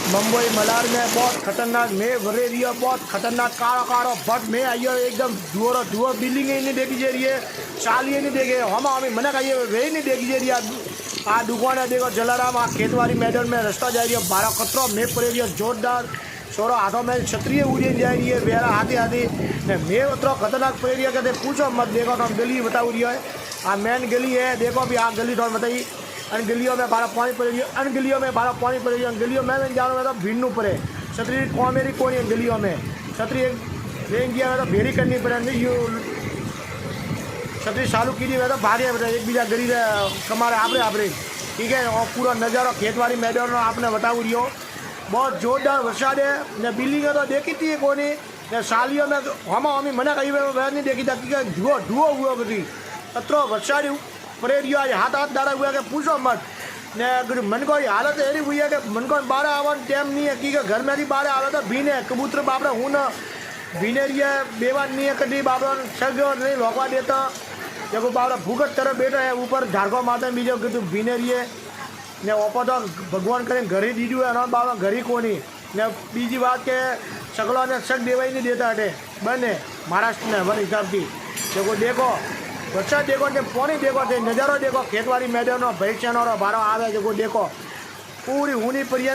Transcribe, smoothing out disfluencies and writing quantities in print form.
मुंबई मलाड में बहुत खतरनाक में भरे रही है, बहुत खतरनाक कारो कारो भट में आई है एकदम धुआं धुआं बिल्डिंग ही नहीं देखी जा रही है, चाल ही नहीं देखे हम हमें मना खाइए वे नहीं देखी जा रही है। आ दुकान है देखो जलाराम, आ खेतवाड़ी मैदान में रास्ता जा रही है, 12 खतरो में पड़े रही है जोरदार, छोरो हाथों में क्षत्रिय उड़ी जा रही है, वेरा हाथी हाथी ने मैं उतरो खतरनाक पड़ रही है, कहते पूछो मत। देखो तो हम गली बताऊ रही है, आ मेन गली है, देखो भी आ गली तो बताइए। अन गलियों में 12 पानी पड़ रही है, अन गलियों में 12 पानी पड़ रही है, गलियों में जानो में तो भीड़नू पड़े, छतरी कॉमेरी कौन है गलियों में, छतरी एक गया में तो भेड़ी करनी पड़े, नहीं यू छतरी चालू की में तो भारी है, एक बीजा गली कमारे आपरे आपरे, ठीक है। और पूरा नज़ारा खेतवाड़ी मैदान आपने बताऊ रही हो, बहुत जोरदार वरसाद है ने बिल्डिंग तो देखी थी कोनी ने सालियों में हम हमें मना कही नहीं देखी था कि धुओ धुओ हुआ बधी अतरो वरसाद पड़े रही है, हाथ हाथ दाड़ा हुआ कि पूछो मत ने। अगर मन को हालत एरी हुई है कि मन को बारह आवा टाइम नहीं है कि घर में थी बारह आवा तो भीने कबूतर बापरा हूँ न भीने रही है, बेवान नहीं है कभी बापरा सग नहीं लोकवा देता, देखो बापरा भूगत तरफ बैठा है ऊपर झाड़को माता बीजो कि तू भीने रही है ने ओपो तो भगवान करे घरे दीजू है ना बाबा घरी कोनी ने। बीजी बात के सगलों ने शक देवाई नहीं देता हटे बने महाराष्ट्र ने वन हिसाब थी। देखो वरसाद देखो ने पानी देखो थे नज़ारो देखो खेतवाड़ी मैदान भैंस बारो आवे देखो पूरी ऊनी पड़ी है।